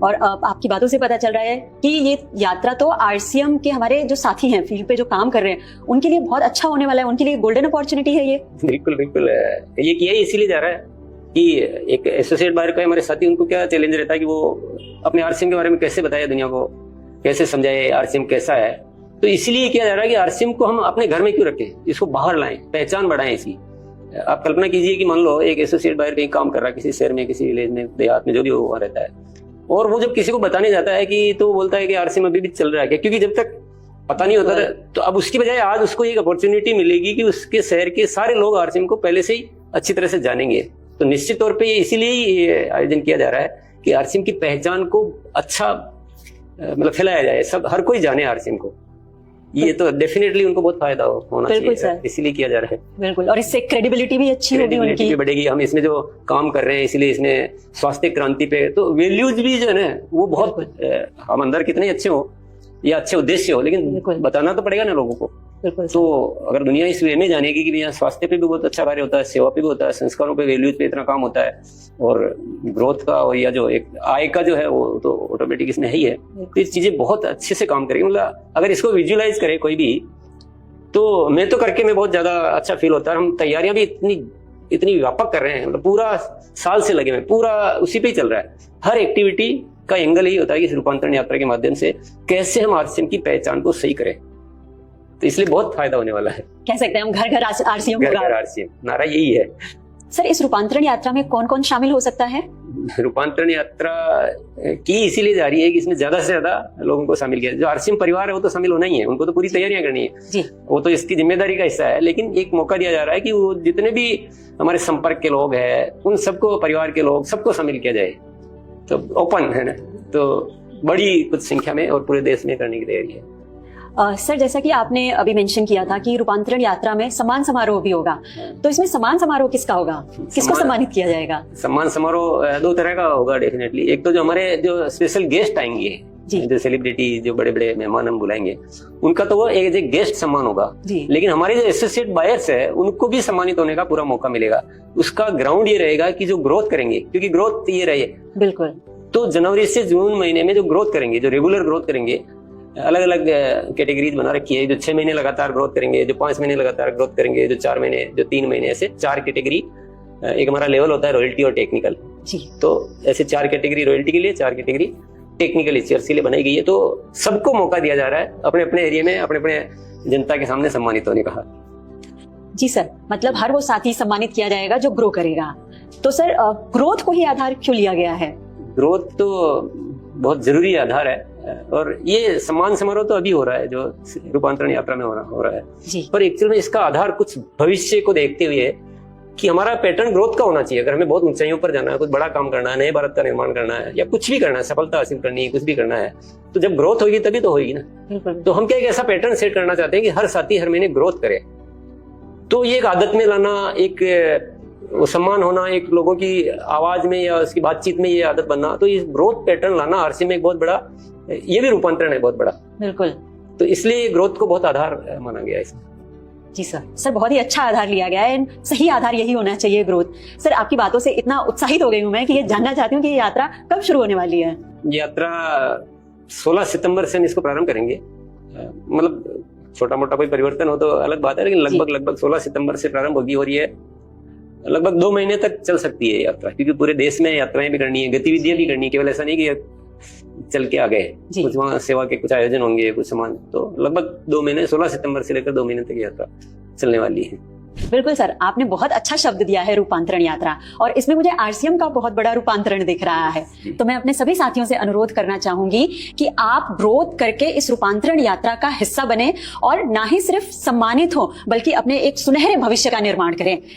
और आपकी बातों से पता चल रहा है कि ये यात्रा तो आरसीएम के हमारे जो साथी हैं, फील्ड पे जो काम कर रहे हैं, उनके लिए बहुत अच्छा होने वाला है, उनके लिए गोल्डन अपॉर्चुनिटी है ये। बिल्कुल बिल्कुल, ये किया ही इसीलिए जा रहा है कि एक एसोसिएट बायर का हमारे साथी, उनको क्या चैलेंज रहता है कि वो अपने आरसीएम के बारे में कैसे बताए दुनिया को, कैसे समझाए आरसीएम कैसा है। तो इसलिए किया जा रहा है कि आरसीएम को हम अपने घर में क्यों रखें, इसको बाहर लाएं, पहचान बढ़ाएं इसकी। आप कल्पना कीजिए कि मान लो एक एसोसिएट बायर कहीं काम कर रहा है किसी शहर में, किसी विलेज में, देहात में, जो भी वहाँ रहता है, और वो जब किसी को बताने जाता है कि तो बोलता है कि आरसीएम अभी भी चल रहा है, क्योंकि जब तक पता नहीं होता था। तो अब उसकी बजाय आज उसको एक अपॉर्चुनिटी मिलेगी कि उसके शहर के सारे लोग आरसीएम को पहले से ही अच्छी तरह से जानेंगे। तो निश्चित तौर पे इसीलिए ही आयोजन किया जा रहा है कि आरसीएम की पहचान को अच्छा मतलब फैलाया जाए, सब हर कोई जाने आरसीएम को। ये तो डेफिनेटली उनको बहुत फायदा होना चाहिए, इसीलिए किया जा रहा है। बिल्कुल, और इससे क्रेडिबिलिटी भी अच्छी होगी, उनकी भी बढ़ेगी। हम इसमें जो काम कर रहे हैं, इसलिए इसमें स्वास्थ्य क्रांति पे तो वैल्यूज भी जो है ना वो बहुत, हम अंदर कितने अच्छे हो या अच्छे उद्देश्य हो, लेकिन बताना तो पड़ेगा ना लोगों को। तो अगर दुनिया इस वे में जानेगी कि यहाँ स्वास्थ्य पे भी बहुत अच्छा कार्य होता है, सेवा पे भी होता है, संस्कारों पे, वैल्यूज पे इतना काम होता है, और ग्रोथ का और या जो एक आय का जो है वो तो ऑटोमेटिक इसमें है ही है। तो ये चीजें बहुत अच्छे से काम करेगी। मतलब अगर इसको विजुअलाइज करे कोई भी, तो मैं तो करके मैं बहुत ज्यादा अच्छा फील होता है। हम तैयारियां भी इतनी व्यापक कर रहे हैं, मतलब पूरा साल से लगे हुए, पूरा उसी पे ही चल रहा है। हर एक्टिविटी का एंगल यही होता है कि इस रूपांतरण यात्रा के माध्यम से कैसे हम आरसीएम की पहचान को सही करें। तो इसलिए बहुत फायदा होने वाला है। कह सकते हैं हम घर घर आरसीएम, घर घर आरसीएम, नारा यही है। सर, इस रूपांतरण यात्रा में कौन कौन शामिल हो सकता है? रूपांतरण यात्रा की इसीलिए जा रही है कि इसमें ज्यादा से ज्यादा लोगों को शामिल किया। जो आरसीएम परिवार है वो तो शामिल होना ही है, उनको तो पूरी तैयारियां करनी है जी। वो तो इसकी जिम्मेदारी का हिस्सा है, लेकिन एक मौका दिया जा रहा है कि वो जितने भी हमारे संपर्क के लोग हैं, उन सबको, परिवार के लोग, सबको शामिल किया जाए। तो ओपन है ना, तो बड़ी कुछ संख्या में और पूरे देश में करने की तैयारी है। सर, जैसा कि आपने अभी मेंशन किया था कि रूपांतरण यात्रा में सम्मान समारोह भी होगा, तो इसमें सम्मान समारोह किसका होगा, किसको सम्मानित किया जाएगा? सम्मान समारोह दो तरह का होगा डेफिनेटली। एक तो जो हमारे जो स्पेशल गेस्ट आएंगे, जो सेलिब्रिटी, जो बड़े बड़े मेहमान हम बुलाएंगे, उनका तो वो एक गेस्ट सम्मान होगा। लेकिन हमारे जो एसोसिएट बायर्स है, उनको भी सम्मानित होने का पूरा मौका मिलेगा। उसका ग्राउंड ये रहेगा कि जो ग्रोथ करेंगे, क्योंकि ग्रोथ ये रहे बिल्कुल, तो जनवरी से जून महीने में जो ग्रोथ करेंगे, जो रेगुलर ग्रोथ करेंगे, अलग अलग कैटेगरीज बना रखी है। जो 6 महीने लगातार ग्रोथ करेंगे, जो 5 महीने लगातार ग्रोथ करेंगे, जो 4 महीने, जो 3 महीने, ऐसे 4 कैटेगरी। एक हमारा लेवल होता है रॉयल्टी और टेक्निकल जी। तो ऐसे 4 कैटेगरी रॉयल्टी के लिए, 4 कैटेगरी टेक्निकल चेयर्स के लिए बनाई गई है। तो सबको मौका दिया जा रहा है अपने अपने एरिया में, अपने अपने जनता के सामने सम्मानित होने का। जी सर, मतलब हर वो साथी सम्मानित किया जाएगा जो ग्रो करेगा। तो सर, ग्रोथ को ही आधार क्यों लिया गया है? ग्रोथ तो बहुत जरूरी आधार है, और ये सम्मान समारोह तो अभी हो रहा है जो रूपांतरण यात्रा में हो रहा है जी। पर एक्चुअल में इसका आधार कुछ भविष्य को देखते हुए है कि हमारा पैटर्न ग्रोथ का होना चाहिए। अगर हमें बहुत ऊंचाइयों पर जाना है, कुछ बड़ा काम करना है, नए भारत का निर्माण करना है, या कुछ भी करना है, सफलता हासिल करनी है, कुछ भी करना है, तो जब ग्रोथ होगी तभी तो होगी ना। तो हम क्या एक ऐसा पैटर्न सेट करना चाहते हैं कि हर साथी हर महीने ग्रोथ करे। तो ये एक आदत में लाना, एक सम्मान होना, एक लोगों की आवाज में या उसकी बातचीत में ये आदत बनना, तो इस ग्रोथ पैटर्न लाना आरसीएम में एक बहुत बड़ा, ये भी रूपांतरण है बहुत बड़ा। बिल्कुल, तो इसलिए ग्रोथ को बहुत आधार माना गया है इसमें। जी सर, बहुत ही अच्छा आधार लिया गया है। सही आधार यही होना चाहिए, ग्रोथ। सर, आपकी बातों से इतना उत्साहित हो गई हूँ मैं कि ये जानना चाहती हूँ कि ये यात्रा कब शुरू होने वाली है? यात्रा 16 सितंबर से हम इसको प्रारंभ करेंगे। मतलब छोटा मोटा कोई परिवर्तन हो तो अलग बात है, लेकिन लगभग 16 सितंबर से प्रारंभ होगी, और ये लगभग 2 महीने तक चल सकती है यात्रा, क्योंकि पूरे देश में यात्राएं भी करनी है, गतिविधियां भी करनी है। केवल ऐसा नहीं कि चल के आ गए, कुछ वहाँ सेवा के कुछ आयोजन होंगे, कुछ सामान। तो लगभग 2 महीने, 16 सितंबर से लेकर 2 महीने तक यात्रा चलने वाली है। बिल्कुल सर, आपने बहुत अच्छा शब्द दिया है रूपांतरण यात्रा, और इसमें मुझे आरसीएम का बहुत बड़ा रूपांतरण दिख रहा है। तो मैं अपने सभी साथियों से अनुरोध करना चाहूंगी कि आप ग्रोथ करके इस रूपांतरण यात्रा का हिस्सा बने, और ना ही सिर्फ सम्मानित हो, बल्कि अपने एक सुनहरे भविष्य का निर्माण करें।